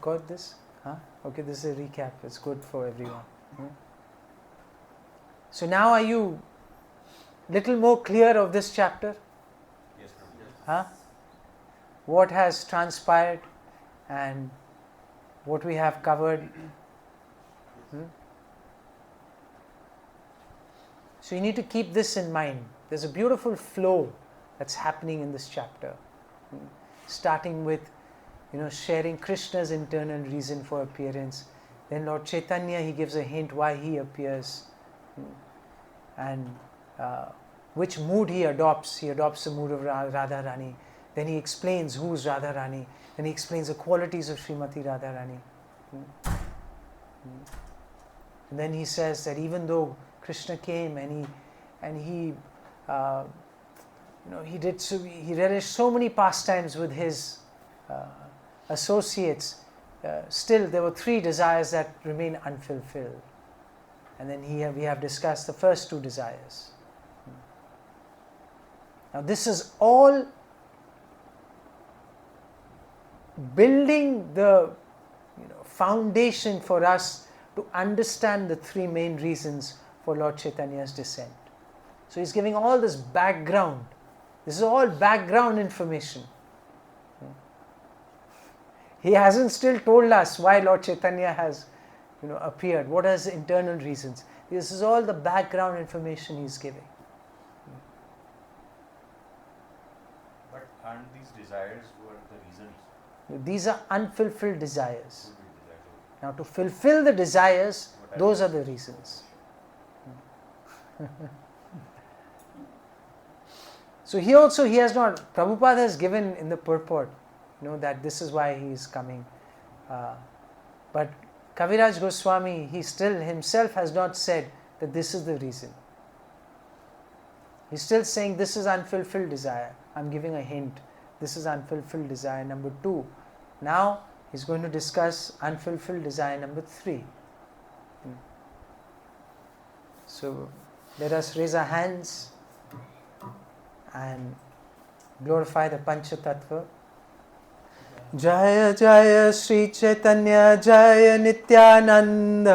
got this? Huh? Okay, this is a recap. It's good for everyone. So now are you little more clear of this chapter? Yes, Huh? What has transpired and what we have covered? So you need to keep this in mind. There's a beautiful flow that's happening in this chapter. Starting with, sharing Krishna's internal reason for appearance. Then Lord Caitanya, he gives a hint why he appears. And which mood he adopts. He adopts the mood of Radharani. Then he explains who's Radharani. Then he explains the qualities of Srimati Radharani. And then he says that even though Krishna came and he he relished so many pastimes with his associates, still there were 3 desires that remain unfulfilled. And then we have discussed the first 2 desires. Now this is all building the foundation for us to understand the 3 main reasons for Lord Caitanya's descent. So he's giving all this background. This is all background information. He hasn't still told us why Lord Caitanya has appeared. What are his internal reasons? This is all the background information he's giving. But aren't these desires were the reasons? These are unfulfilled desires. Now to fulfill the desires, those are the reasons. So he has not, Prabhupada has given in the purport, that this is why he is coming. But Kaviraj Goswami, he still himself has not said that this is the reason. He's still saying this is unfulfilled desire. I'm giving a hint. This is unfulfilled desire number 2. Now he's going to discuss unfulfilled desire number 3. So let us raise our hands and glorify the Pancha Tattva. Jaya Jaya Sri Caitanya Jaya Nityananda.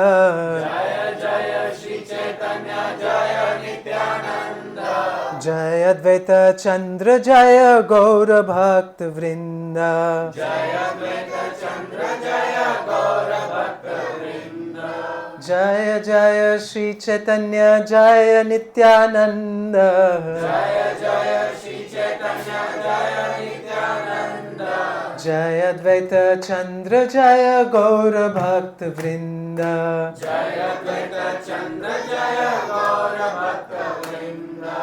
Jaya Jaya Sri Caitanya Jaya Nityananda. Jaya Advaita Chandra Jaya Gaura Bhakta Vrinda. Jaya Advaita Chandra Jaya Gaura Bhakta Vrinda. Jaya Jaya Sri Caitanya Jaya Nityananda. Jaya Jaya Sri Caitanya Jaya Nityananda. Jaya Advaita Chandra Jaya Gaura Bhakta Vrinda. Jaya Advaita Chandra Jaya Gaura Bhakta Vrinda.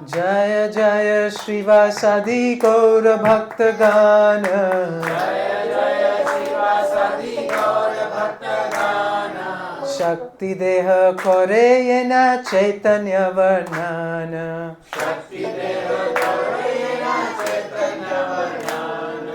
Jaya Jaya Srivasadi Gaura Bhakta Gana. Jaya Jaya Srivasadi Gaura Bhakta Gana. Shakti Deha Kore Yena Chaitanya Varnana. Shakti Deha Kore Yena Chaitanya Varnana.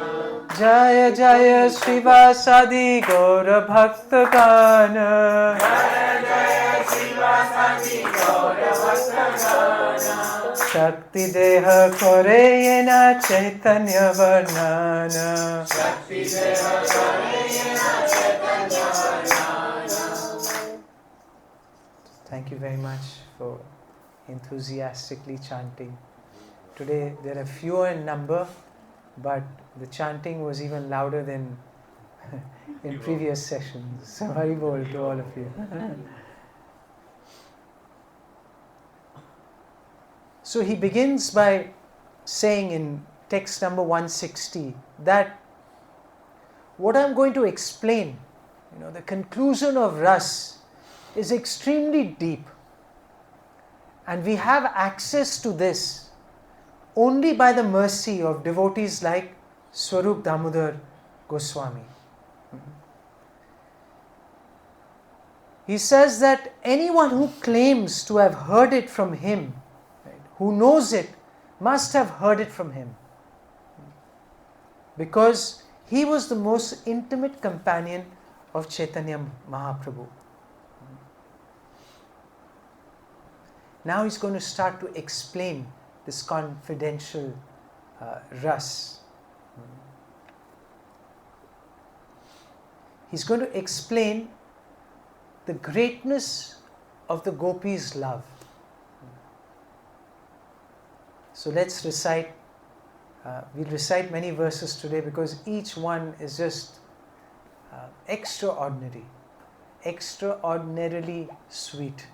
Jaya Jaya Srivasadi Gaura Bhakta Gana. Jaya Jaya Srivasadi Gaura Bhakta Gana. Shakti Deha Kore Yena Chaitanya Varnana. Shakti Deha Kore Yena Chaitanya Varnana. Thank you very much for enthusiastically chanting. Today there are fewer in number, but the chanting was even louder than in previous sessions. So Haribol to all of you. So he begins by saying in text number 160 that what I'm going to explain, the conclusion of Ras is extremely deep. And we have access to this only by the mercy of devotees like Swarup Damodar Goswami. He says that anyone who claims to have heard it from him, who knows it, must have heard it from him. Because he was the most intimate companion of Chaitanya Mahaprabhu. Now he's going to start to explain this confidential ras. he's going to explain the greatness of the gopis' love. So let's recite, we'll recite many verses today because each one is just extraordinary, extraordinarily sweet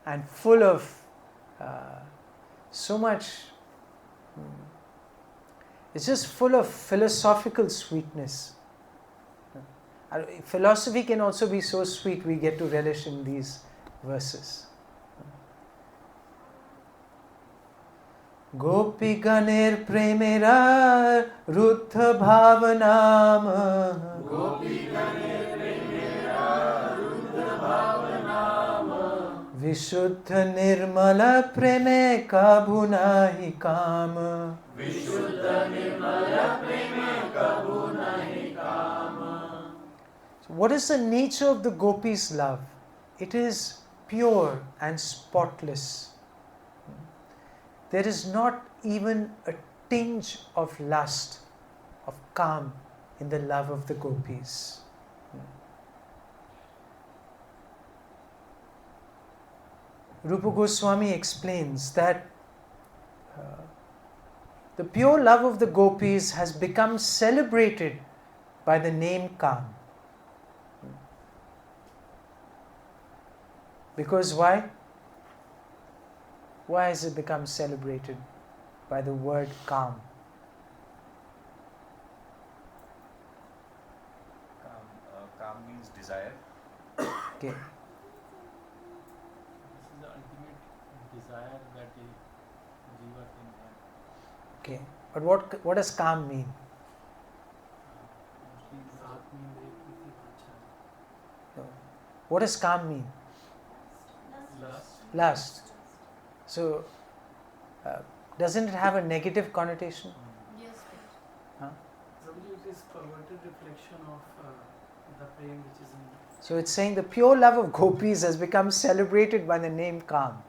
and full of so much, it's just full of philosophical sweetness. Philosophy can also be so sweet, we get to relish in these verses. Gopi ganer premera ruddha bhavanam, Gopi ganer premera ruddha bhavanam, Vishuddha nirmala preme kabhu nahi kam. Vishuddha nirmala preme kabhu nahi kam. So what is the nature of the gopis' love? It is pure and spotless. There is not even a tinge of lust, of calm in the love of the gopis. Rupa Goswami explains that the pure love of the gopis has become celebrated by the name Kam. Because why? Why has it become celebrated by the word Kam? Kam means desire. Okay. This is the ultimate desire that a jiva can have. Okay. But what does Kam mean? No. What does Kam mean? Lust. So, doesn't it have a negative connotation? Yes, Huh? Probably it is perverted reflection of the prem which is in. So it's saying the pure love of gopis has become celebrated by the name Kam.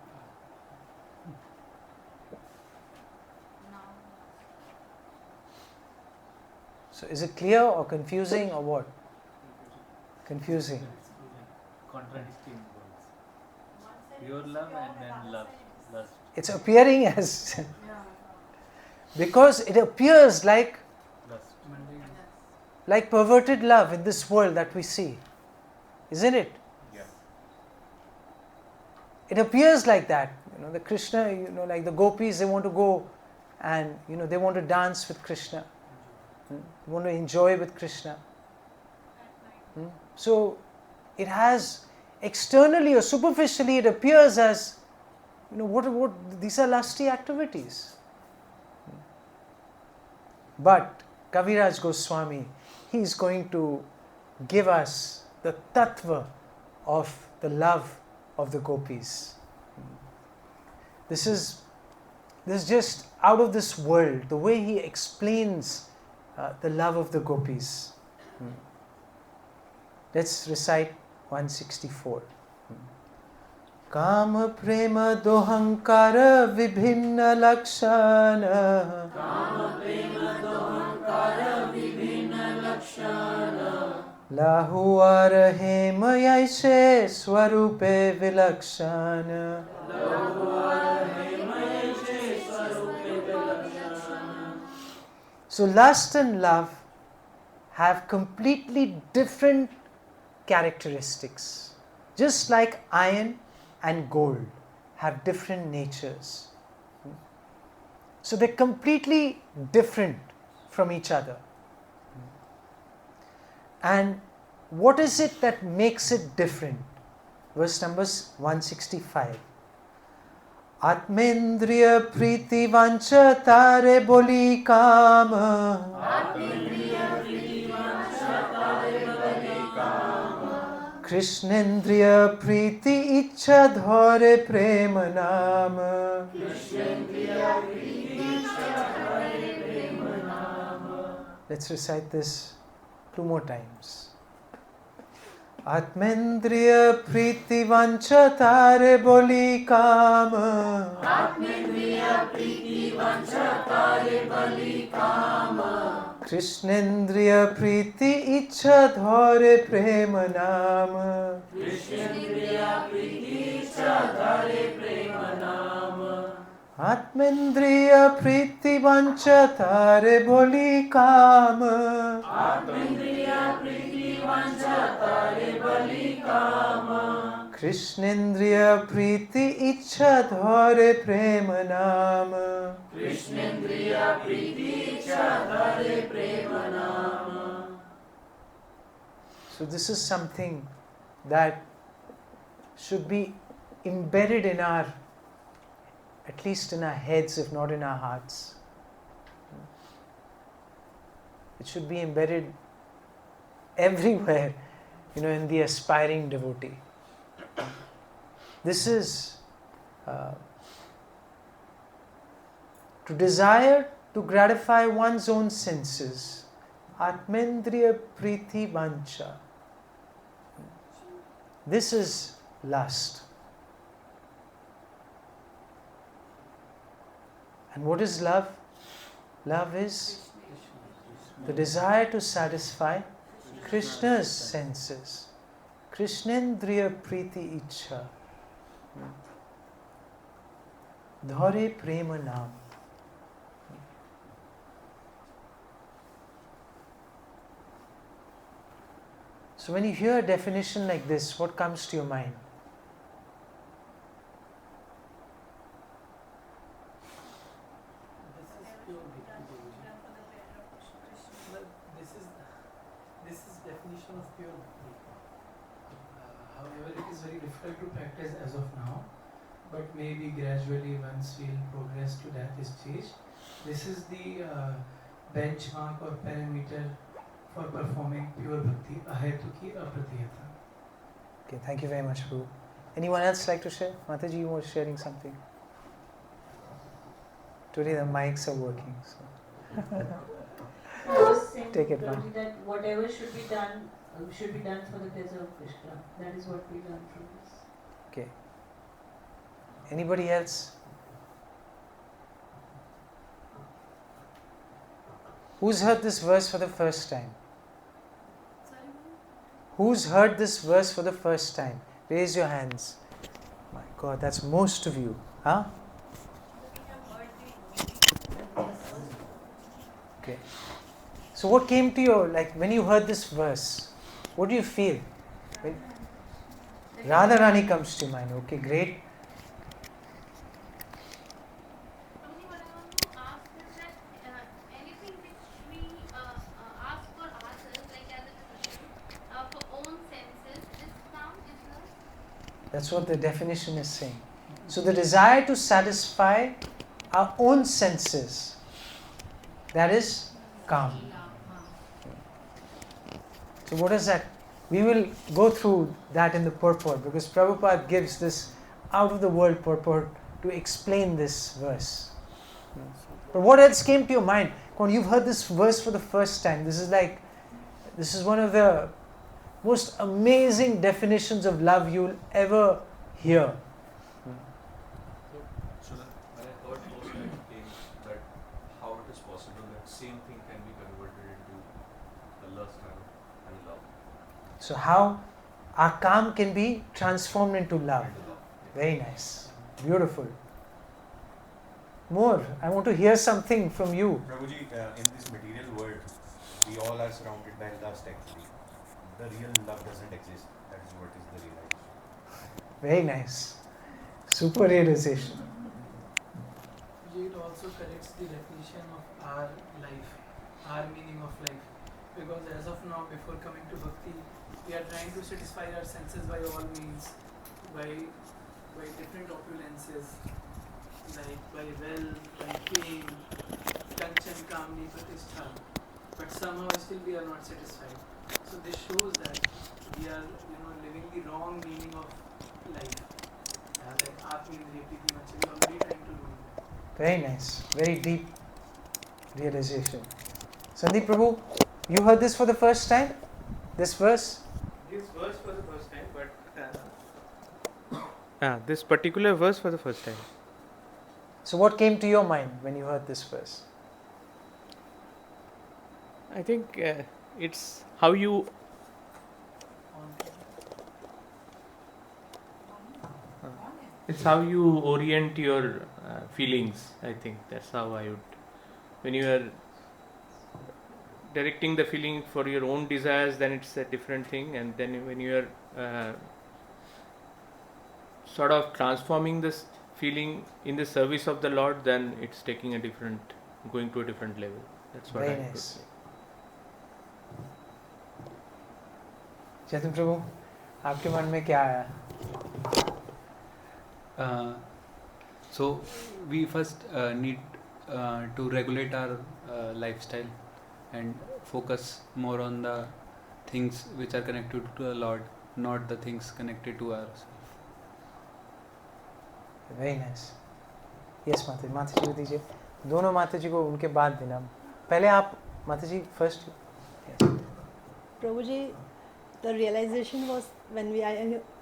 So is it clear or confusing or what? Confusing. Contradicting words. Pure love and then love. Lust. It's appearing as because it appears like Lust. perverted love in this world that we see, isn't it? Yeah. It appears like that. The Krishna, like the gopis, they want to go and they want to dance with Krishna, they want to enjoy with Krishna. So it has externally or superficially it appears as what these are lusty activities. But Kaviraj Goswami, he is going to give us the tattva of the love of the gopis. This is just out of this world, the way he explains the love of the gopis. Let's recite 164. Kama prema dohankara vibhinna lakshana, Kama prema dohankara vibhinna lakshana, lahuara hema yaise swarupe vilakshana. So lust and love have completely different characteristics. Just like iron and gold have different natures. So they're completely different from each other. And what is it that makes it different? Verse numbers 165. Atmendriya priti vancha tare boli kama, Krishnendriya priti ichha dhare prema nama. Let's recite this 2 more times. Atmendriya priti vancha tare boli kama, Atmendriya priti vancha tare bali kama, Krishnendriya Priti Ichha Dhare Prema Nama. Krishnendriya Priti Ichha Dhare Prema Nama. Atmendriya Priti Vancha Tare Boli Kama. Atmendriya Priti Vancha Tare Bali Kama. Krishnendriya Priti Ichha Dhare Prema Nama. Krishnendriya Priti Ichha Dhare Prema Nama. So this is something that should be embedded in our, at least in our heads, if not in our hearts. It should be embedded everywhere, in the aspiring devotee. This is to desire to gratify one's own senses. Atmendriya Priti Vancha. This is lust. And what is love? Love is the desire to satisfy Krishna's senses. Krishnendriya Priti Ichha. Dhare Prema Nam. So when you hear a definition like this, what comes to your mind? This is definition of pure bhakti. However, it is very difficult to practice as of now, but maybe gradually once we'll progress to that stage. This is the benchmark or parameter for performing pure bhakti, ahetuki apratiyata. Okay, thank you very much, Prabhu. Anyone else like to share? Mataji, you were sharing something. Today the mics are working. So. I was saying, Take it, Prabhuji, that whatever should be done for the pleasure of Krishna. That is what we learn from this. Okay. Anybody else? Who's heard this verse for the first time? Who's heard this verse for the first time? Raise your hands. My God, that's most of you. Huh? Okay. So what came to you, when you heard this verse? What do you feel? Radharani comes to mind. Okay, great. What I want to ask is that anything which we ask for ourselves, like as a Christian, for own senses, is found is love. That's what the definition is saying. So the desire to satisfy our own senses, that is calm. So what is that? We will go through that in the purport, because Prabhupada gives this out of the world purport to explain this verse. But what else came to your mind? When you've heard this verse for the first time, this is one of the most amazing definitions of love you'll ever hear. So then when I heard those kind of things, that how it is possible that same thing can be converted into the lust and love. So how our calm can be transformed into love. Very nice. Beautiful. More. I want to hear something from you. Prabhuji, in this material world, we all are surrounded by lust actually. The real love doesn't exist. That is what is the realization. Very nice. Super realization. It also corrects the definition of our life, our meaning of life. Because as of now, before coming to bhakti, we are trying to satisfy our senses by all means, by different opulences, like by wealth, by fame, kanchan, kamni, pratishtha. But somehow still we are not satisfied. So this shows that we are, living the wrong meaning of life. Like Atmindriya Priti Vancha, we are already trying to do that. Very nice. Very deep realization. Sandeep Prabhu, you heard this for the first time? This verse? This verse for the first time, but this particular verse for the first time. So what came to your mind when you heard this verse? I think it's how you it's how you orient your feelings. I think that's how I would. When you are directing the feeling for your own desires, then it's a different thing. And then when you are sort of transforming this feeling in the service of the Lord, then it's taking a different, going to a different level. That's what Very I would nice. say. चेतन प्रभु, आपके मन में क्या आया? So we first need to regulate our lifestyle and focus more on the things which are connected to the Lord, not the things connected to ourselves. Very nice. Yes, माता जी को दीजिए. दोनों माता जी को उनके बाद देना. पहले आप माता जी first. Prabhuji, the realization was when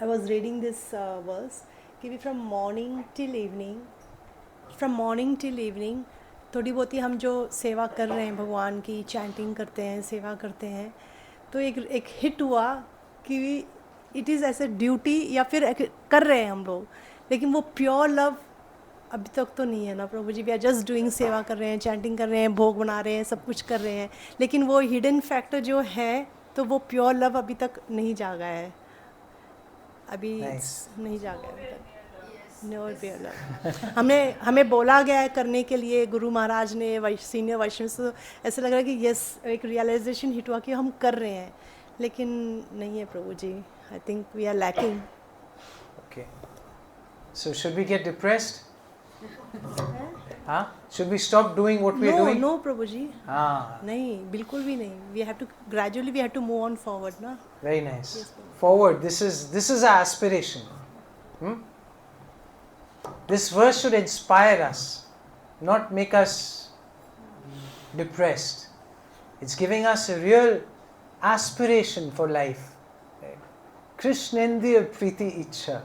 I was reading this verse, कि from morning till evening, थोड़ी बहुत ही हम जो सेवा कर रहे हैं भगवान की, चैंटिंग करते हैं, सेवा करते हैं, तो एक हिट हुआ कि it is as a duty या फिर कर रहे हैं हम लोग, लेकिन वो प्योर लव अभी तक तो नहीं है ना प्रभु जी. वी आर जस्ट डूइंग, सेवा कर रहे हैं, चैंटिंग कर रहे हैं, भोग बना रहे हैं, सब कुछ कर रहे हैं, लेकिन वो हिडन फैक्टर जो है तो वो प्योर लव अभी तक नहीं जागा है, अभी नहीं जागा है अभी तक. नो प्योर लव हमें बोला गया है करने के लिए, गुरु महाराज ने, सीनियर वैष्णव से, ऐसा लग रहा है कि यस एक रियलाइजेशन हिट हुआ कि हम कर रहे हैं, लेकिन नहीं है Prabhu ji. I think we are lacking. Okay. So should we get depressed? Huh? Should we stop doing what we are doing? No, Prabhu ji. Ah. नहीं, बिल्कुल भी नहीं. We have to gradually move on forward, na. Very nice. Yes, forward. This is our aspiration. This verse should inspire us, not make us depressed. It's giving us a real aspiration for life. Krishnendiya priti ichha.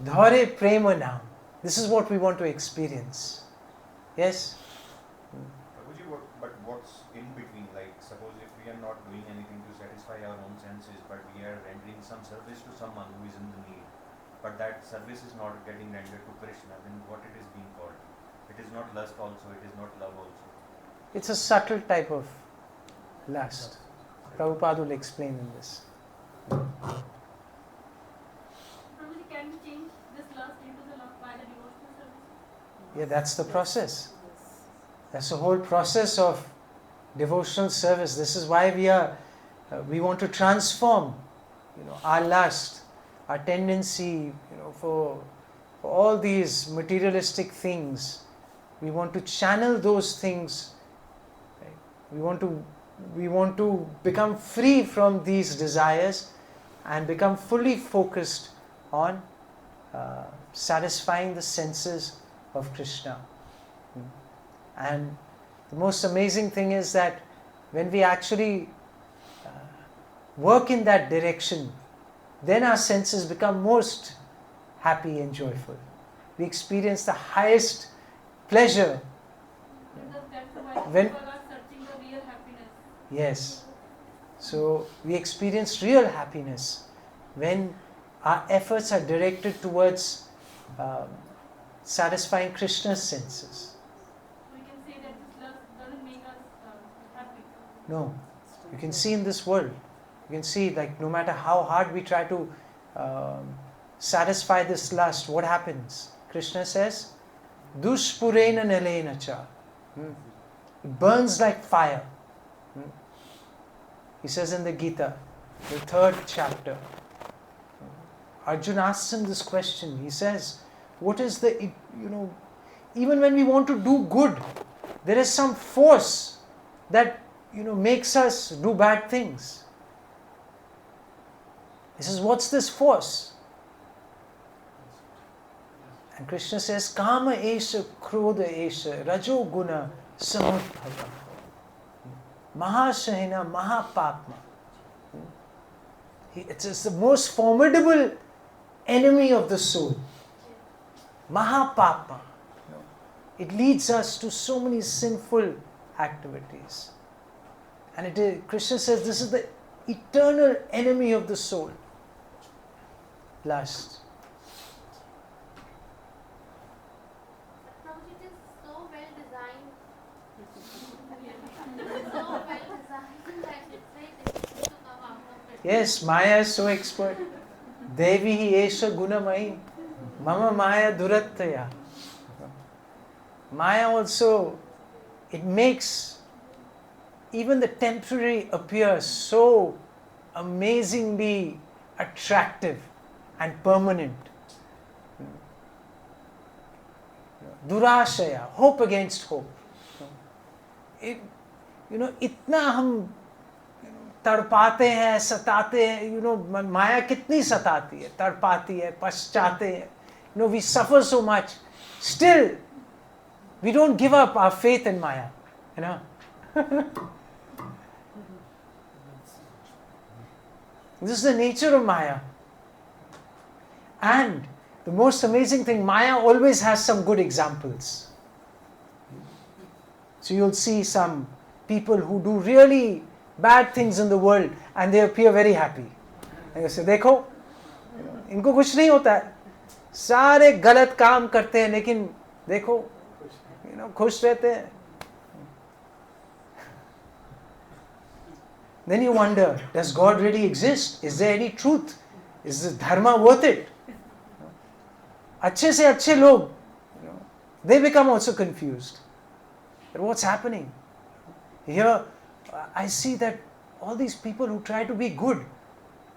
Dhare prema nam. This is what we want to experience. Yes? Prabhuji, but what's in between? Like, suppose if we are not doing anything to satisfy our own senses, but we are rendering some service to someone who is in the need, but that service is not getting rendered to Krishna, then what it is being called? It is not lust also, it is not love also. It's a subtle type of lust. Prabhupada will explain in this. Probably can we change this lust into the love by the devotional service? Yeah, that's the process. That's the whole process of devotional service. This is why we want to transform, our lust, our tendency, for all these materialistic things. We want to channel those things. Right? We want to become free from these desires and become fully focused on satisfying the senses of Krishna. And the most amazing thing is that when we actually work in that direction, then our senses become most happy and joyful. We experience the highest pleasure when People are searching the real happiness. yes. So we experience real happiness when our efforts are directed towards satisfying Krishna's senses. We can say that this love doesn't make us happy. No, you can see in this world. You can see, like, no matter how hard we try to satisfy this lust, what happens? Krishna says, "Dushpurena nalena cha." It burns like fire. He says in the Gita, the 3rd chapter, Arjuna asks him this question. He says, what is the, even when we want to do good, there is some force that, makes us do bad things. He says, what's this force? And Krishna says, Kama esha, Krodha esha, Rajo guna, Samudbhava, Mahashahina, Mahapapma. It's the most formidable enemy of the soul. Mahapapma. It leads us to so many sinful activities. And it is, Krishna says this is the eternal enemy of the soul. Lust. Prabhuji, it is so well designed. So well designed that it's very difficult to come out of it. Yes, Maya is so expert. Devi hi esha gunamai, mama Maya durattaya. Maya also, it makes even the temporary appear so amazingly attractive and permanent. Durashaya, hope against hope. It, इतना हम तड़पाते हैं, सताते हैं, माया कितनी सताती है, तड़पाती है, पछताते हैं, we suffer so much. Still, we don't give up our faith in Maya. This is the nature of Maya. And the most amazing thing, Maya always has some good examples. So you'll see some people who do really bad things in the world and they appear very happy. And you say, देखो, इनको कुछ नहीं होता है, सारे गलत काम करते हैं लेकिन देखो, खुश रहते हैं. Then you wonder, does God really exist? Is there any truth? Is the dharma worth it? अच्छे से अच्छे लोग, they become also confused. But what's happening? Here, I see that all these people who try to be good,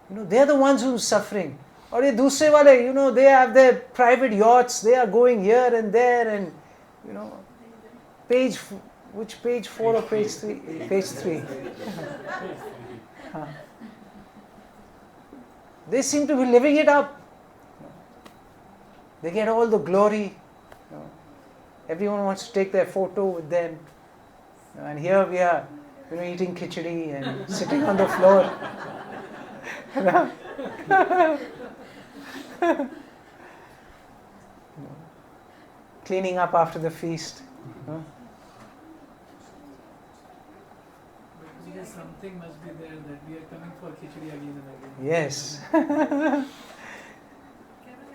they're the ones who are suffering. Or ye dusre wale, they have their private yachts, they are going here and there and, which page 4 or page 3? Page 3. They seem to be living it up. They get all the glory. Everyone wants to take their photo with them. And here we are, eating khichdi and sitting on the floor. Cleaning up after the feast. Something must be there that we are coming for khichdi again and again. Yes. Can I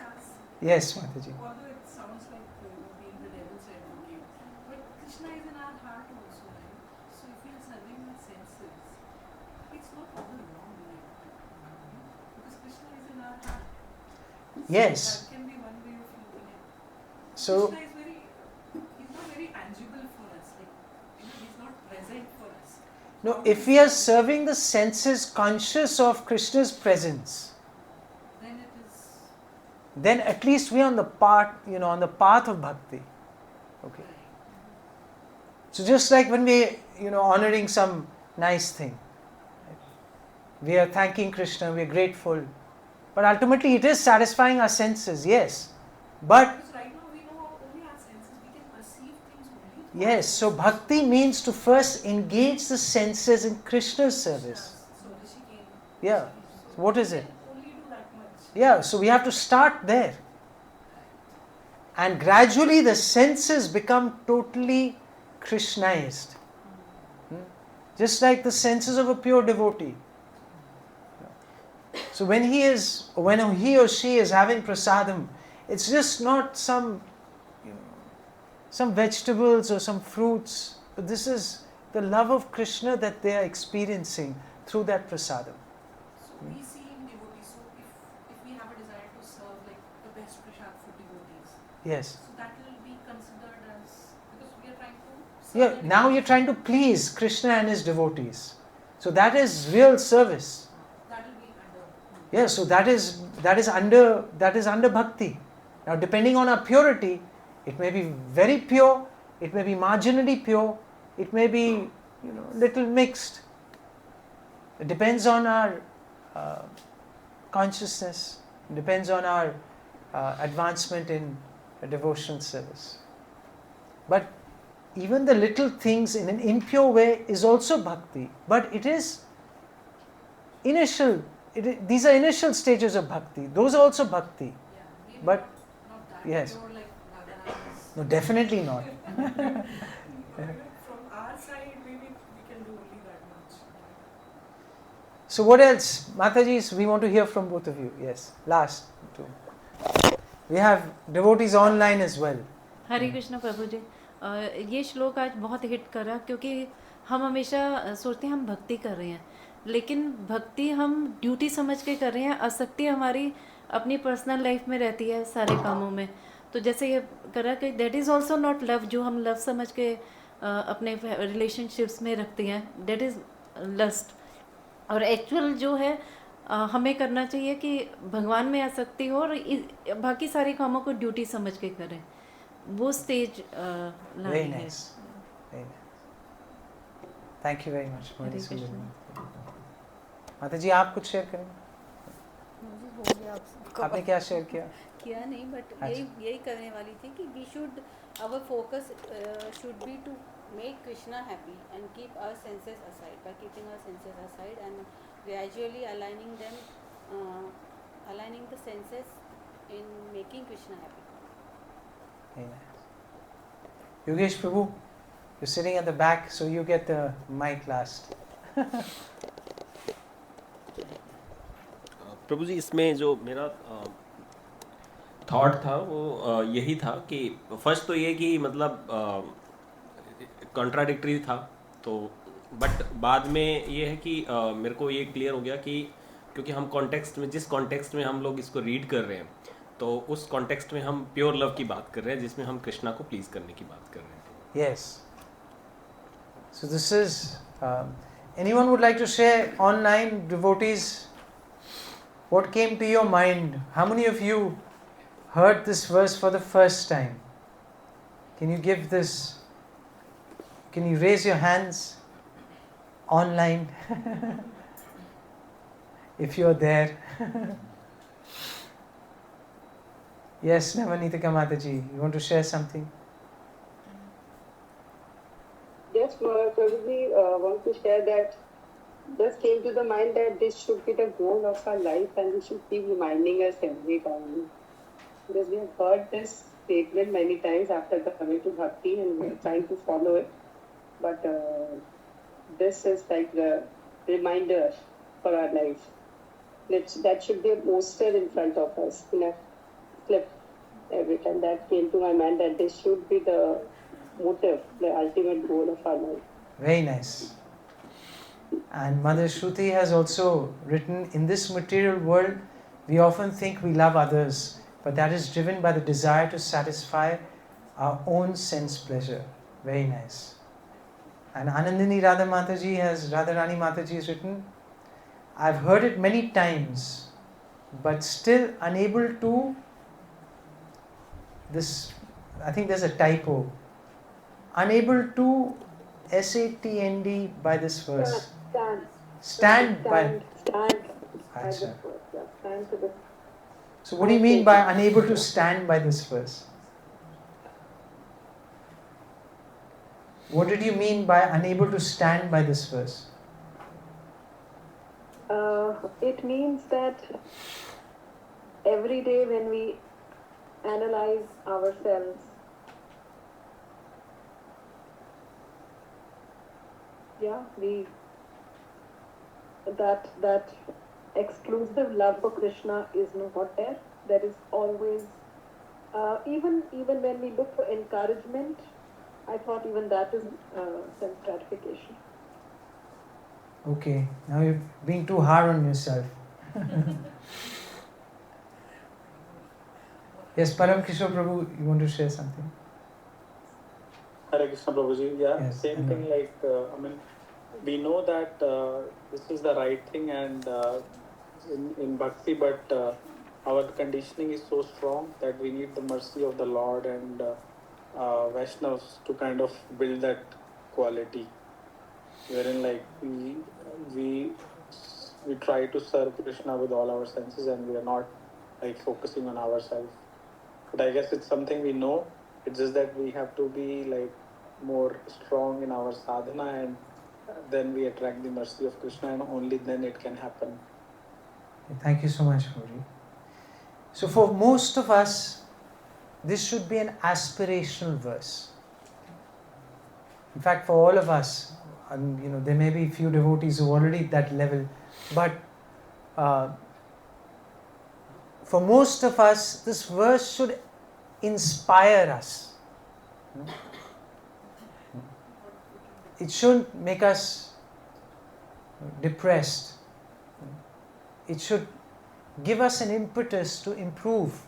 ask? Yes, Mataji. Although it sounds like being the devil's advocate, but Krishna is in our heart also, right? So if we are serving our senses, it's not all wrong way. Because Krishna is in our heart. Yes. So that can be one way of looking at it. So, Krishna is he's not very tangible for us. Like, he's not present for us. no, if we are serving the senses conscious of Krishna's presence, Then it is. then at least we are on the path of bhakti. Okay. So just like when we, honoring some nice thing, we are thanking Krishna, we are grateful, but ultimately it is satisfying our senses, yes. But Because right now we know only our senses, we can perceive things only. through yes, our so bhakti means to first engage the senses in Krishna's service. So Rishi came. Yeah. So what is it? Only do that much. Yeah, so we have to start there. And gradually the senses become totally Krishnaized. Just like the senses of a pure devotee. So when he or she is having prasadam, it's just not some vegetables or some fruits. But this is the love of Krishna that they are experiencing through that prasadam. So we see in devotees, so if we have a desire to serve like the best prasad for devotees, Yes. so that will be considered as, because we are trying to serve Yeah, the now devotees. you're trying to please Krishna and his devotees. So that is real service. That will be under. Yeah, so that is under bhakti. Now depending on our purity, it may be very pure, it may be marginally pure, it may be little mixed. It depends on our consciousness, it depends on our advancement in a devotional service. But even the little things in an impure way is also bhakti. But it is initial. These are initial stages of bhakti. Those are also bhakti. Yeah, maybe But not that yes. pure like Radharani's. No, definitely not. From our side, maybe we can do only that much. So what else? Mataji, we want to hear from both of you. Yes, last two. We have devotees online as well. हरे कृष्ण प्रभु जी, ये श्लोक आज बहुत hit करा क्योंकि हम हमेशा सोचते हैं हम भक्ति कर रहे हैं, लेकिन भक्ति हम ड्यूटी समझ के कर रहे हैं, आसक्ति हमारी अपनी पर्सनल लाइफ में रहती है सारे कामों में. तो जैसे ये करा कि that is also not love, जो हम लव समझ के अपने रिलेशनशिप्स में रखते हैं, दैट इज़ लस्ट. और एक्चुअल जो है हमें करना चाहिए कि भगवान में आसक्ति हो और बाकी सारे कामों को ड्यूटी समझ के करें. वो स्टेज लानी है. Thank you very much. माता जी, आप कुछ शेयर करें? आपने क्या शेयर किया नहीं, बट यही करने वाली थी कि we should, our focus should be to make Krishna happy and keep our senses aside. By keeping our senses aside and gradually aligning them, aligning the senses in making Krishna happy. Amen. Yogesh Prabhu, you're sitting at the back, so you get the mic last. प्रभु जी, इसमें जो मेरा thought था वो यही था कि first तो ये कि मतलब कॉन्ट्राडिक्टरी था, तो बट बाद में ये है कि मेरे को ये क्लियर हो गया कि क्योंकि हम कॉन्टेक्स्ट में, जिस कॉन्टेक्स्ट में हम लोग इसको रीड कर रहे हैं, तो उस कॉन्टेक्स्ट में हम प्योर लव की बात कर रहे हैं, जिसमें हम कृष्णा को प्लीज करने की बात कर रहे हैं. Yes. So this is, anyone would like to share online, devotees, what came to your mind? How many of you heard this verse for the first time? Can you give this? Can you raise your hands online if you're there? Yes, Navanitika Mataji, you want to share something? Yes, probably want to share that just came to the mind that this should be the goal of our life and we should keep reminding us every time. Because we have heard this statement many times after coming to Bhakti and we are trying to follow it. But this is like the reminder for our life. That should be a poster in front of us, in a clip every time. That came to my mind that this should be the motive, the ultimate goal of our life. Very nice. And Mother Shruti has also written, in this material world, we often think we love others, but that is driven by the desire to satisfy our own sense pleasure. Very nice. And Anandini Radha Mataji Radharani Mataji has written, I've heard it many times, but still unable to, I think there's a typo, unable to SATND by this verse. Stand by this verse. So what do you mean by unable to stand by this verse? What did you mean by unable to stand by this verse? It means that every day when we analyze ourselves, that exclusive love for Krishna is not there. There is always, even when we look for encouragement, I thought even that is sense gratification. Okay, now you're being too hard on yourself. Yes, Param Kishore Prabhu, you want to share something? Hare Krishna Prabhuji, yeah, yes, same thing like, we know that this is the right thing and in Bhakti, but our conditioning is so strong that we need the mercy of the Lord and Vaishnavas to kind of build that quality, wherein like we try to serve Krishna with all our senses and we are not like focusing on ourselves. But I guess it's something we know. It's just that we have to be like more strong in our sadhana and then we attract the mercy of Krishna and only then it can happen. Thank you so much, Gauri. So for most of us, this should be an aspirational verse. In fact, for all of us, and there may be few devotees who are already at that level, but for most of us, this verse should inspire us. It shouldn't make us depressed. It should give us an impetus to improve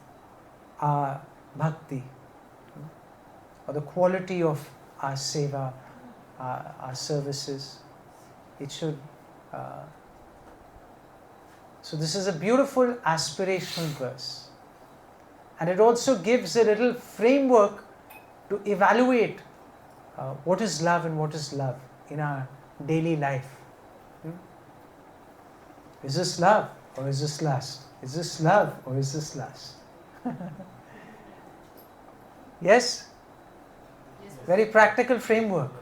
our bhakti, or the quality of our seva, our services. It should. So this is a beautiful aspirational verse, and it also gives a little framework to evaluate what is love and what is love in our daily life. Is this love or is this lust? Is this love or is this lust? Yes? Very practical framework.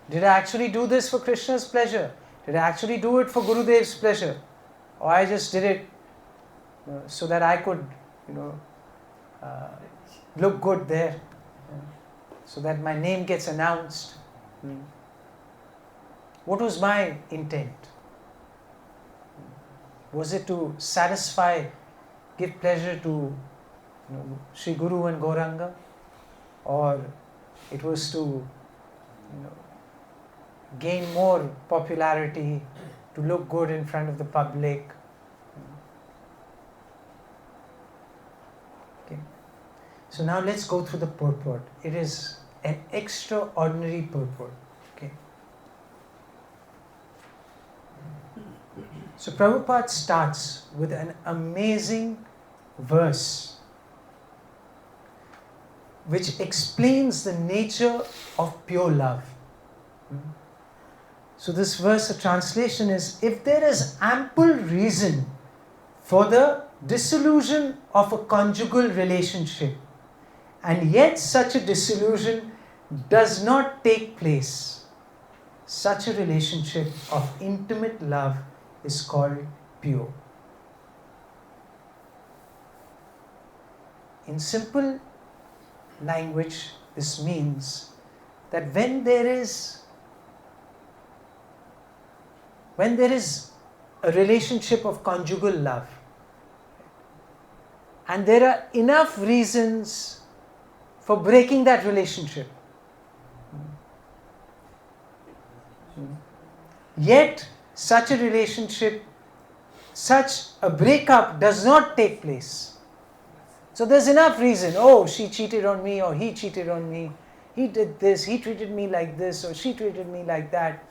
Did I actually do this for Krishna's pleasure? Did I actually do it for Gurudev's pleasure? Or I just did it so that I could, look good there, so that my name gets announced? What was my intent? Was it to satisfy, give pleasure to Sri Guru and Gauranga? Or it was to gain more popularity, to look good in front of the public? Okay. So now let's go through the purport. It is an extraordinary purport. Okay. So Prabhupada starts with an amazing verse which explains the nature of pure love. So this verse, the translation is, if there is ample reason for the dissolution of a conjugal relationship, and yet such a dissolution does not take place, such a relationship of intimate love is called pure. In simple language, this means that when there is a relationship of conjugal love, and there are enough reasons for breaking that relationship, yet such a relationship, such a breakup does not take place. So there's enough reason. Oh, she cheated on me, or he cheated on me. He did this, he treated me like this, or she treated me like that.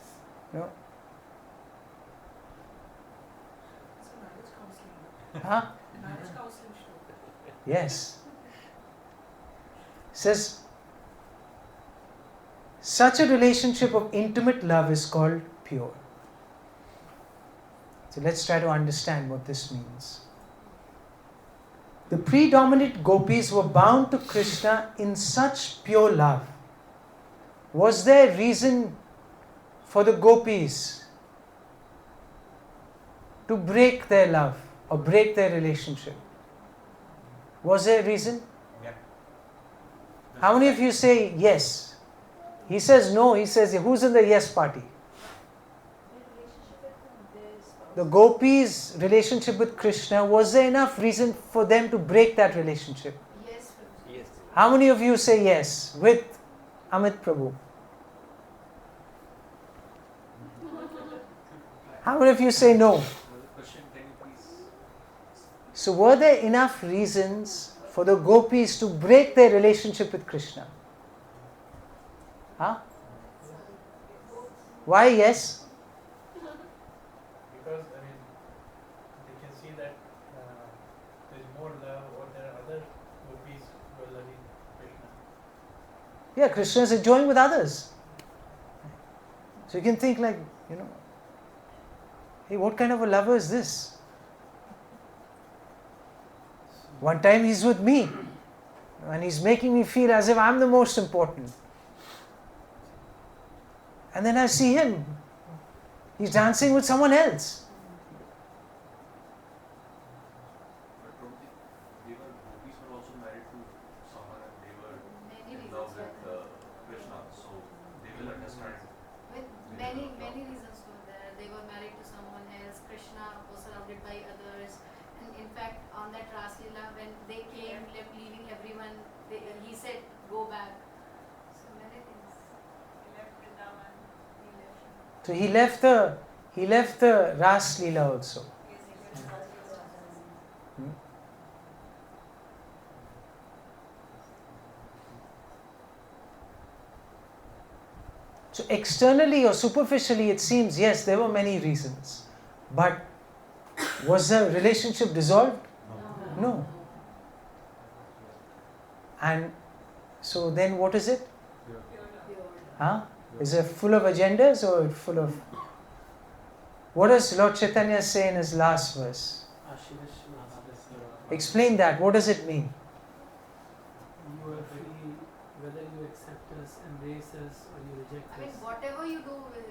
Huh? Yes. Says, such a relationship of intimate love is called pure. So let's try to understand what this means. The predominant gopis were bound to Krishna in such pure love. Was there reason for the gopis to break their love or break their relationship? Was there a reason? Yeah. How many of you say yes? He says no. He says, who's in the yes party? The gopis' relationship with Krishna, was there enough reason for them to break that relationship? Yes. Yes. How many of you say yes with Amit Prabhu? How many of you say no? So were there enough reasons for the gopis to break their relationship with Krishna? Huh? Why yes? Because they can see that there is more love, or there are other gopis who are loving Krishna. Yeah, Krishna is enjoying with others. So you can think like, hey, what kind of a lover is this? One time he's with me and he's making me feel as if I'm the most important. And then I see him, he's dancing with someone else. But they were gopis were also married to someone, and they were in love with Krishna. So he left the Ras Leela also. So externally or superficially it seems, yes, there were many reasons. But was the relationship dissolved? No. And so then what is it? Huh? Is it full of agendas or full of... What does Lord Caitanya say in his last verse? Explain that. What does it mean? You are free whether you accept us, embrace us, or you reject us. I mean, whatever you do with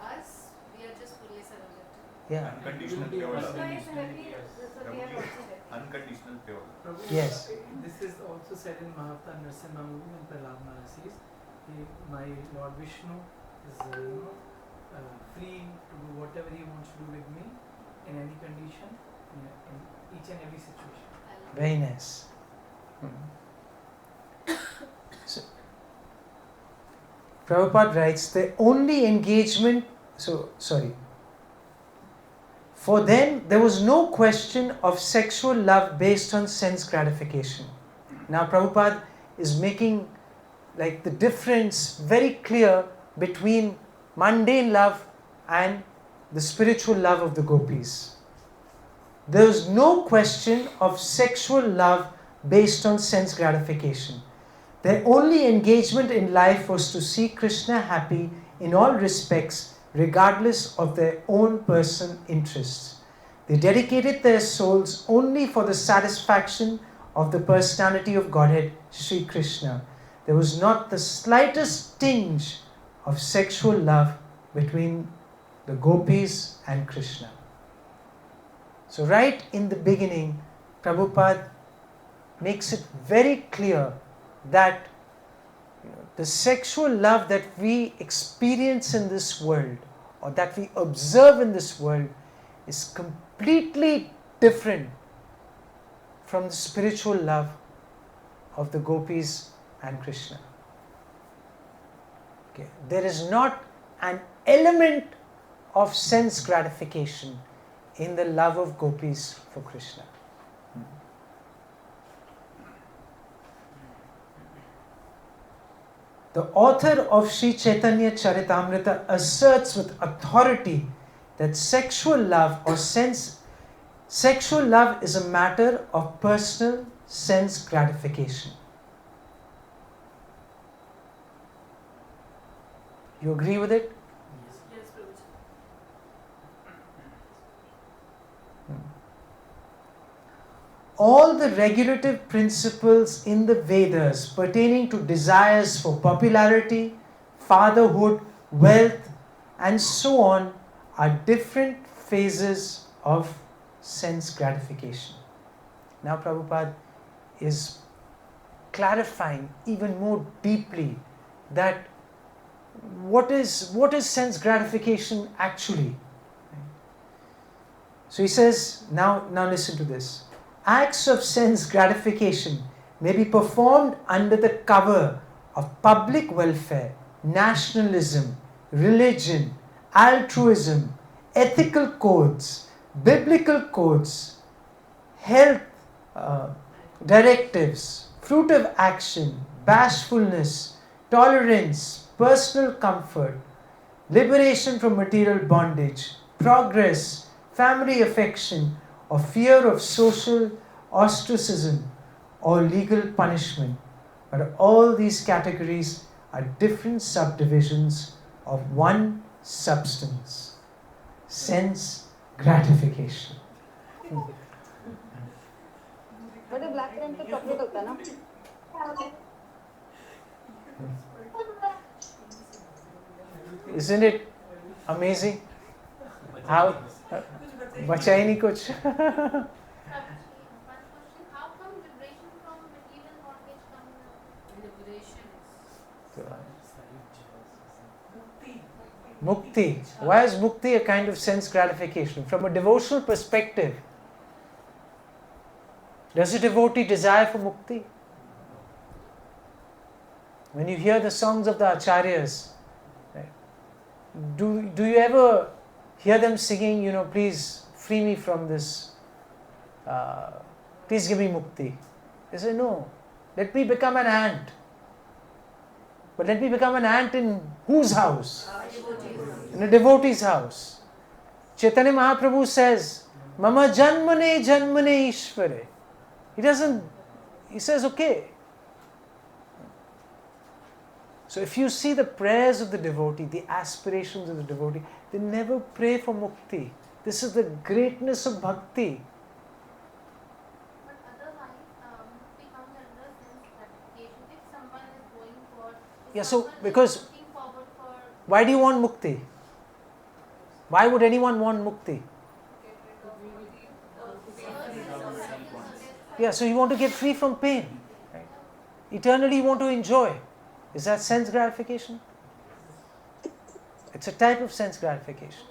us, we are just fully surrendered. Yeah. Unconditional pure love. Krishna is happy, so we are also happy. Unconditional pure love. Prabhu, Yes. This is also said in Mahavtar Narasimha movie when Prahlad Maharaj says, my Lord Vishnu is free to do whatever he wants to do with me in any condition, in each and every situation. Very nice. So, Prabhupada writes, the only engagement, for them there was no question of sexual love based on sense gratification. Now Prabhupada is making like the difference very clear between mundane love and the spiritual love of the gopis. There was no question of sexual love based on sense gratification. Their only engagement in life was to see Krishna happy in all respects, regardless of their own personal interests. They dedicated their souls only for the satisfaction of the personality of Godhead, Sri Krishna. There was not the slightest tinge of sexual love between the gopis and Krishna. So right in the beginning, Prabhupada makes it very clear that the sexual love that we experience in this world or that we observe in this world is completely different from the spiritual love of the gopis and Krishna. Okay. There is not an element of sense gratification in the love of gopis for Krishna. The author of Sri Chaitanya Charitamrita asserts with authority that sexual love is a matter of personal sense gratification. You agree with it? Yes, Prabhuji. All the regulative principles in the Vedas pertaining to desires for popularity, fatherhood, wealth, and so on are different phases of sense gratification. Now Prabhupada is clarifying even more deeply that what is sense gratification actually? So he says, now listen to this. Acts of sense gratification may be performed under the cover of public welfare, nationalism, religion, altruism, ethical codes, biblical codes, health directives, fruit of action, bashfulness, tolerance, personal comfort, liberation from material bondage, progress, family affection, or fear of social ostracism or legal punishment. But all these categories are different subdivisions of one substance, sense gratification. बड़े black रंग के कपड़े होता है ना Isn't it amazing how बचा ही नहीं कुछ. One question, how come liberation from material bondage comes? Liberation. Mukti. Why is mukti a kind of sense gratification? From a devotional perspective, does a devotee desire for mukti? When you hear the songs of the acharyas, right, Do you ever hear them singing, please free me from this, please give me mukti? They say, no, let me become an ant. But let me become an ant in whose house? In a devotee's house. Chaitanya Mahaprabhu says, Mama janmane janmane ishvare. He says, okay. So if you see the prayers of the devotee, the aspirations of the devotee, they never pray for mukti. This is the greatness of bhakti. But otherwise, mukti comes under sense gratification. If someone is going for, Because looking forward for, why do you want mukti? Why would anyone want mukti? Yeah, so you want to get free from pain. Right? Eternally you want to enjoy. Is that sense gratification? It's a type of sense gratification.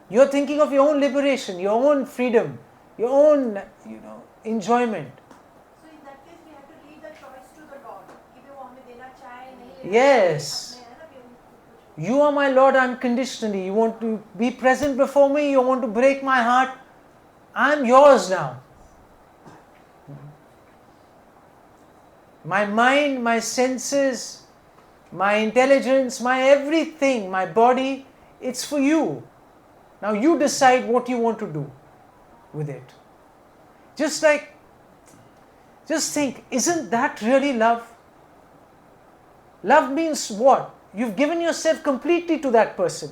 You're thinking of your own liberation, your own freedom, your own, enjoyment. So in that case, we have to leave the choice to the Lord. कि वो हमें देना चाहे नहीं. Yes. You are my Lord unconditionally. You want to be present before me. You want to break my heart. I'm yours now. My mind, my senses, my intelligence, my everything, my body, it's for you. Now you decide what you want to do with it. Just think, isn't that really love? Love means what? You've given yourself completely to that person.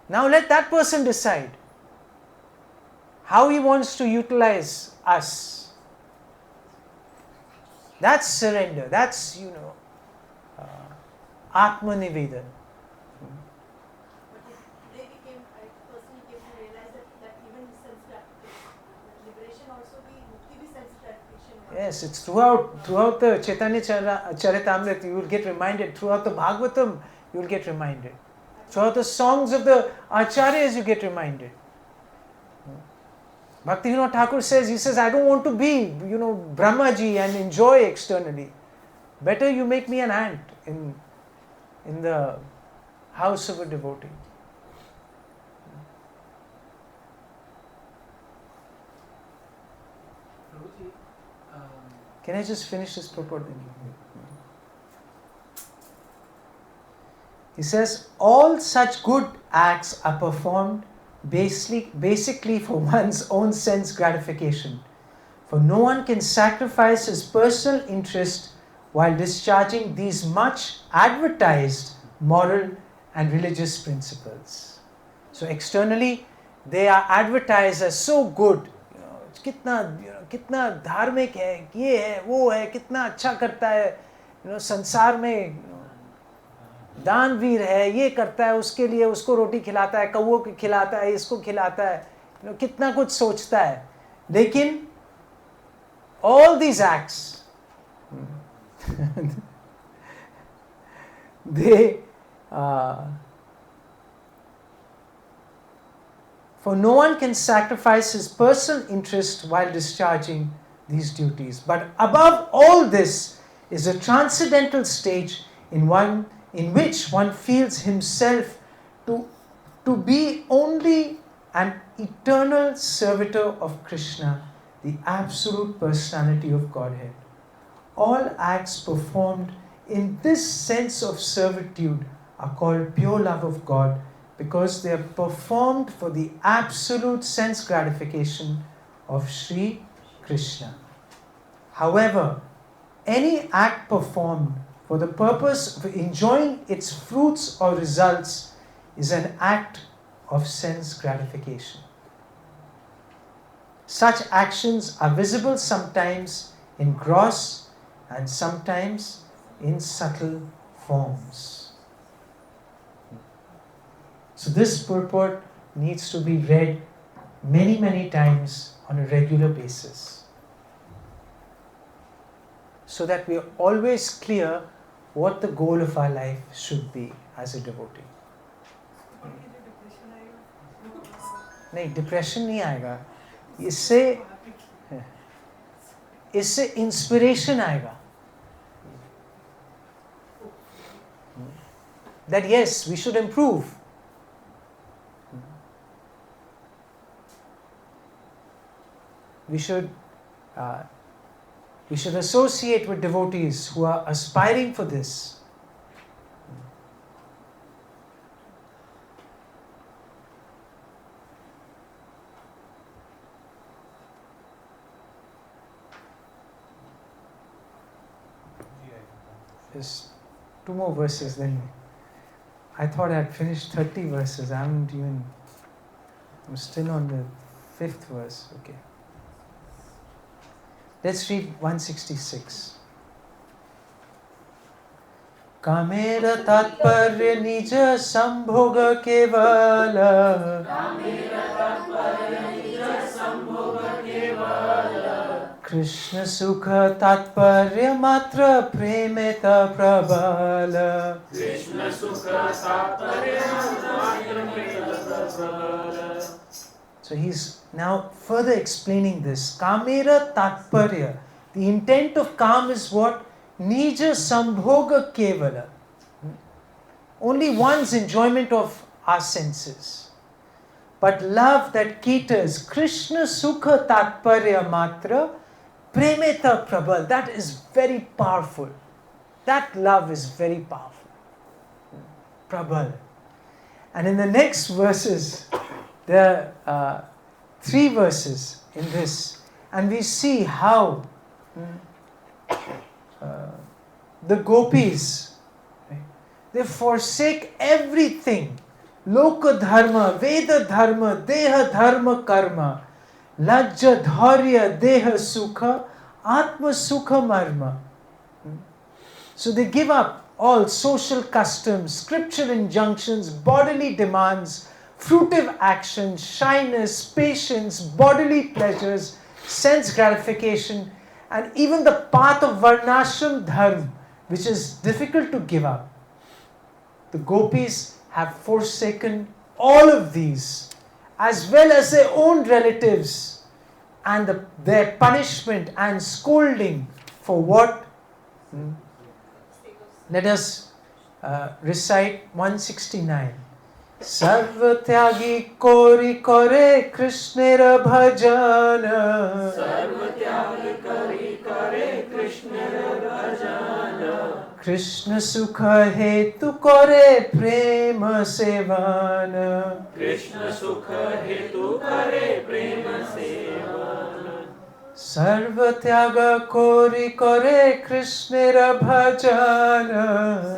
Now let that person decide how he wants to utilize us. That's surrender. That's, Atma Nivedan. Yes, it's throughout the Chaitanya Charitamrita you will get reminded. Throughout the Bhagavatam you will get reminded. Throughout the songs of the Acharyas you get reminded. Bhakti Vinod Thakur says, I don't want to be, Brahmaji and enjoy externally. Better you make me an ant in the house of a devotee. Can I just finish this purport? He says, all such good acts are performed basically for one's own sense gratification. For no one can sacrifice his personal interest while discharging these much advertised moral and religious principles. So externally, they are advertised as so good. कितना धार्मिक है, ये है, वो है, कितना अच्छा करता है, संसार में दानवीर है, ये करता है, उसके लिए उसको रोटी खिलाता है, कौओं को खिलाता है, इसको खिलाता है, कितना कुछ सोचता है. लेकिन all these acts they for no one can sacrifice his personal interest while discharging these duties. But above all this is a transcendental stage in which one feels himself to be only an eternal servitor of Krishna, the absolute personality of Godhead. All acts performed in this sense of servitude are called pure love of God, because they are performed for the absolute sense gratification of Sri Krishna. However, any act performed for the purpose of enjoying its fruits or results is an act of sense gratification. Such actions are visible sometimes in gross and sometimes in subtle forms. So this purport needs to be read many, many times on a regular basis, so that we are always clear what the goal of our life should be as a devotee. नहीं, depression नहीं आएगा, इससे inspiration आएगा. That yes, we should improve. We should associate with devotees who are aspiring for this. There's 2 more verses, then I thought I had finished 30 verses. I'm still on the 5th verse. Okay. Let's read 166. कामेर तात्पर्य निज संभोग केवल कृष्ण सुख तात्पर्य मात्र प्रेमित प्रबल. कृष्ण सुख तात्पर्य मात्र प्रेमित प्रबल. So he's now further explaining this. Kamera tatparya. The intent of Kam is what? Nija sambhoga kevala. Only one's enjoyment of our senses. But love that caters Krishna sukha tatparya matra premeta prabal. That is very powerful. That love is very powerful. Prabal. And in the next verses, there are 3 verses in this, and we see how the gopis, right, they forsake everything. Loka dharma, Veda dharma, Deha dharma karma, Lajja dharya, Deha sukha, Atma sukha marma. So they give up all social customs, scriptural injunctions, bodily demands, fruitive actions, shyness, patience, bodily pleasures, sense gratification, and even the path of varnashram dharma, which is difficult to give up. The gopis have forsaken all of these, as well as their own relatives, and their punishment and scolding for what? Let us recite 169. Sarva tyagi kori kore Krishnera bhajana. Sarva tyagi kori kore Krishnera bhajana. Krishna sukha hetu kore prema sevana. Krishna sukha hetu kore prema sevana. Sarva tyaga kori kore Krishnera bhajana.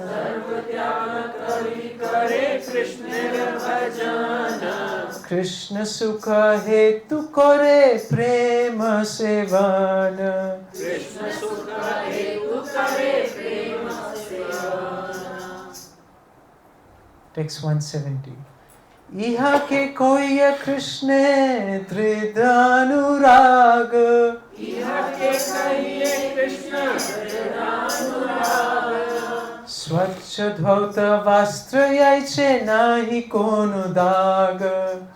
Sarva tyaga kori kore Krishnera bhajana. Krishna sukha hetu kore prema sevana. Krishna sukha hetu kore prema sevana. Text 170. Iha ke koya Krishna dridhanurag. Iha ke koya Krishna dridhanurag. Swachha dhauta vastra yaiche nahi kono dag.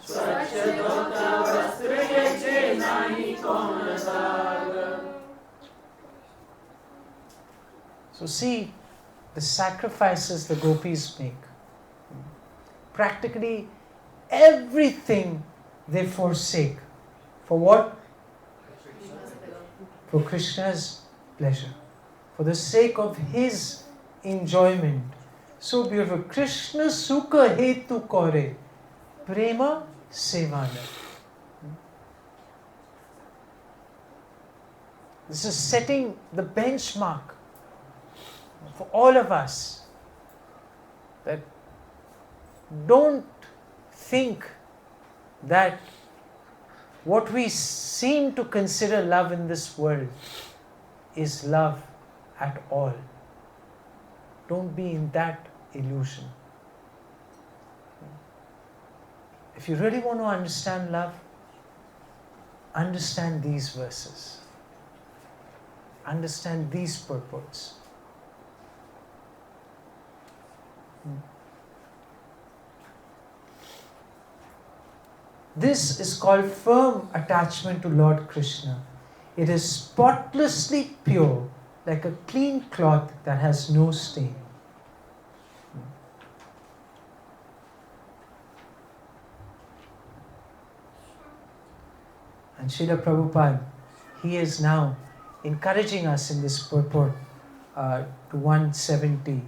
Swachha dhauta vastra yaiche nahi kono dag. So see the sacrifices the gopis make. Practically everything they forsake. For what? For Krishna's pleasure. For the sake of his enjoyment. So beautiful. Krishna sukha hetu kore prema sevana. This is setting the benchmark for all of us, that don't think that what we seem to consider love in this world is love at all. Don't be in that illusion. If you really want to understand love, understand these verses. Understand these purports. This is called firm attachment to Lord Krishna. It is spotlessly pure, like a clean cloth that has no stain. And Srila Prabhupada, he is now encouraging us in this purport to 170.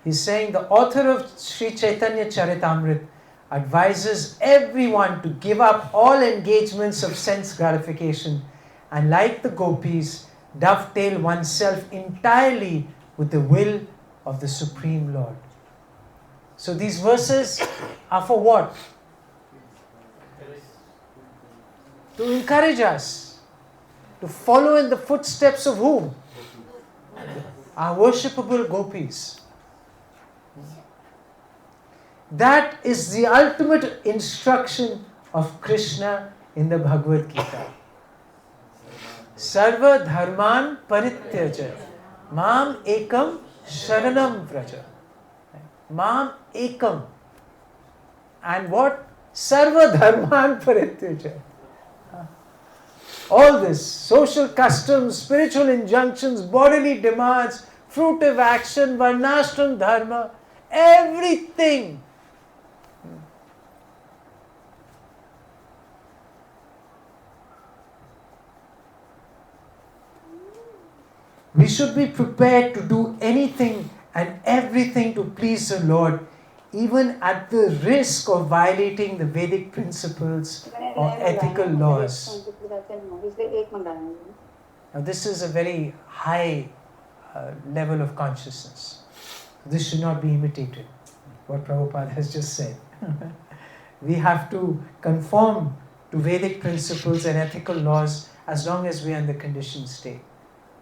He's saying the author of Sri Chaitanya Charitamrita advises everyone to give up all engagements of sense gratification and, like the gopis, dovetail oneself entirely with the will of the Supreme Lord. So these verses are for what? To encourage us to follow in the footsteps of whom? Our worshipable gopis. That is the ultimate instruction of Krishna in the Bhagavad Gita. Sarva dharman parityaja mam ekam sharanam vraja. Mam ekam. And what? Sarva dharman parityaja. All this, social customs, spiritual injunctions, bodily demands, fruitive action, varnashram dharma, everything. We should be prepared to do anything and everything to please the Lord, even at the risk of violating the Vedic principles or ethical laws. Now, this is a very high level of consciousness. This should not be imitated, what Prabhupada has just said. We have to conform to Vedic principles and ethical laws as long as we are in the conditioned state.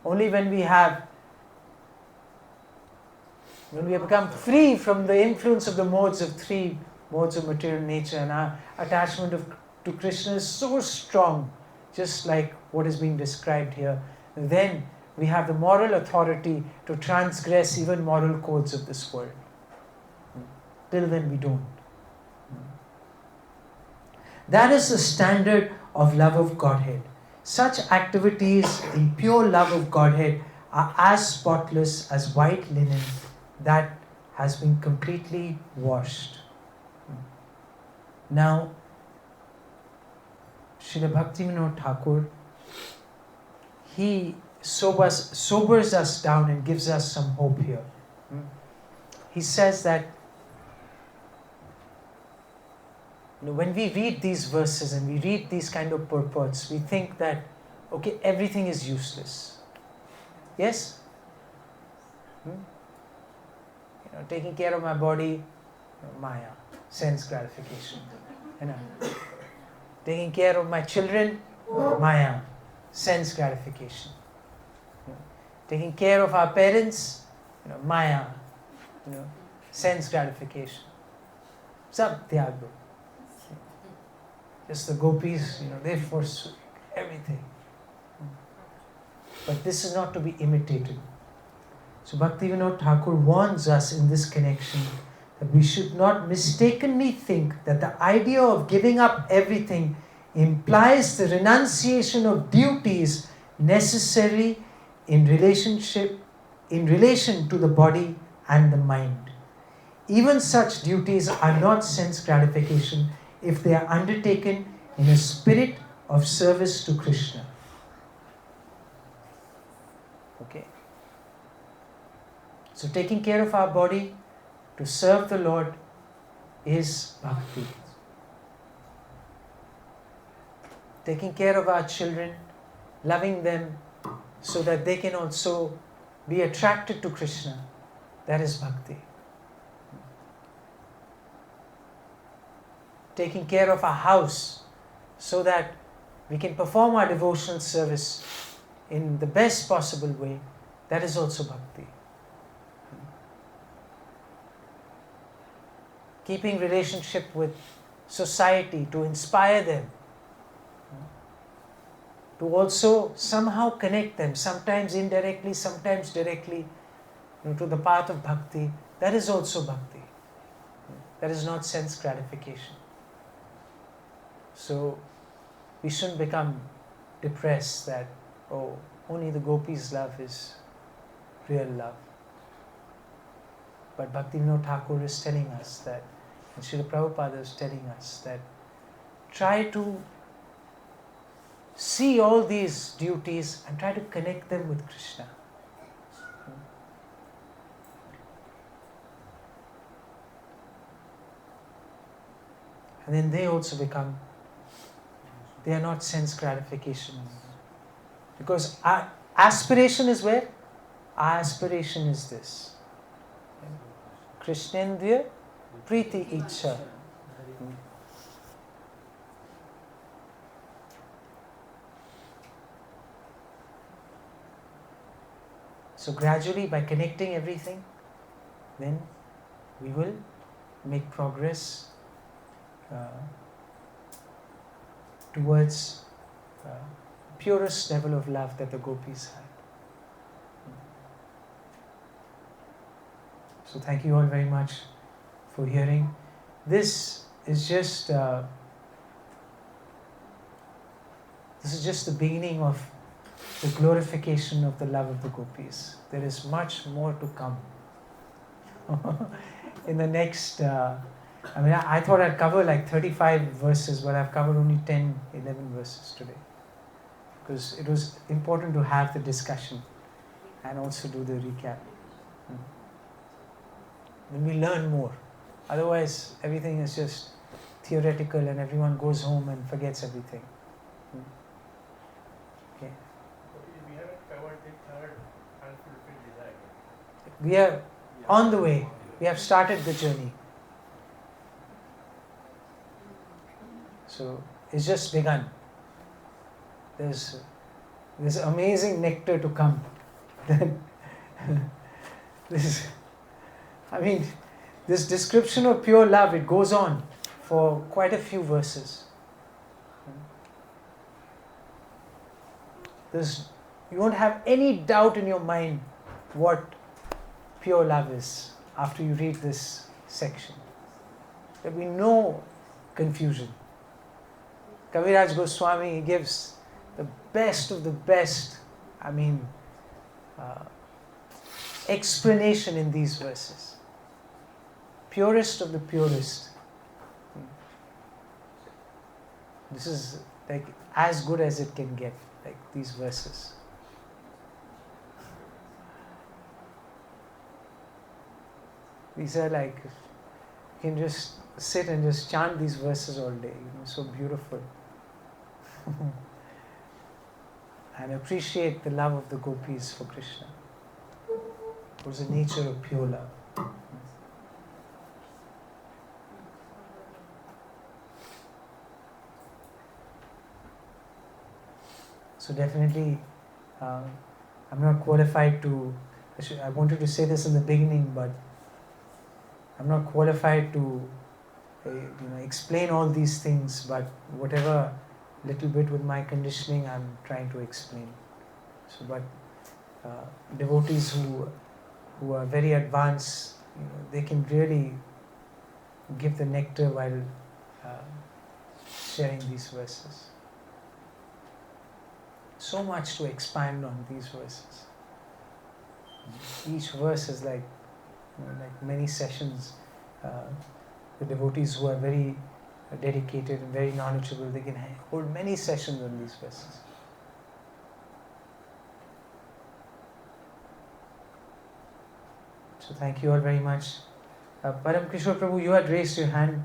Only when we have become free from the influence of the modes of three modes of material nature, and our attachment to Krishna is so strong, just like what is being described here, then we have the moral authority to transgress even moral codes of this world. Till then we don't. That is the standard of love of Godhead. Such activities in pure love of Godhead are as spotless as white linen that has been completely washed. Now, Srila Bhaktivinoda Thakur, he sobers us down and gives us some hope here. He says that when we read these verses and we read these kind of purports, we think that, okay, everything is useless. Yes? Taking care of my body, Maya, sense gratification. Taking care of my children, Maya, sense gratification. Taking care of our parents, Maya, sense gratification. Sab tyago. Just the gopis, they forsake everything. But this is not to be imitated. So Bhaktivinoda Thakur warns us in this connection that we should not mistakenly think that the idea of giving up everything implies the renunciation of duties necessary in relation to the body and the mind. Even such duties are not sense gratification if they are undertaken in a spirit of service to Krishna. Okay. So taking care of our body to serve the Lord is bhakti. Taking care of our children, loving them so that they can also be attracted to Krishna, that is bhakti. Taking care of our house so that we can perform our devotional service in the best possible way, that is also bhakti. Keeping relationship with society to inspire them, to also somehow connect them, sometimes indirectly, sometimes directly, to the path of bhakti, that is also bhakti. That is not sense gratification. So we shouldn't become depressed that, oh, only the gopis' love is real love. But Bhaktivinoda Thakur is telling us that, and Srila Prabhupada is telling us that, try to see all these duties and try to connect them with Krishna. And then they also become, they are not sense gratification. Because our aspiration is where? Our aspiration is this. Krishnendriya Priti Ichha. So gradually, by connecting everything, then we will make progress towards purest level of love that the gopis had. So thank you all very much for hearing. This is just the beginning of the glorification of the love of the gopis. There is much more to come. In the next, I thought I'd cover like 35 verses, but I've covered only 10, 11 verses today. Because it was important to have the discussion and also do the recap. Then we learn more. Otherwise, everything is just theoretical and everyone goes home and forgets everything. Okay. We haven't covered the third unfulfilled desire. We are on the way. We have started the journey. So it's just begun. There's amazing nectar to come. This description of pure love, it goes on for quite a few verses. You won't have any doubt in your mind what pure love is after you read this section. There will be no confusion. Kaviraj Goswami gives the best of the best, explanation in these verses. Purest of the purest. This is like as good as it can get, like these verses. These are like, you can just sit and just chant these verses all day, so beautiful. And appreciate the love of the gopis for Krishna. It was the nature of pure love. So definitely, I'm not qualified to, I wanted to say this in the beginning, but I'm not qualified to explain all these things, but whatever little bit with my conditioning I'm trying to explain. So, but devotees who are very advanced, they can really give the nectar while sharing these verses. So much to expand on these verses. Each verse is like many sessions. The devotees who are very dedicated and very knowledgeable, they can hold many sessions on these verses. So thank you all very much. Param Kishore Prabhu, you had raised your hand.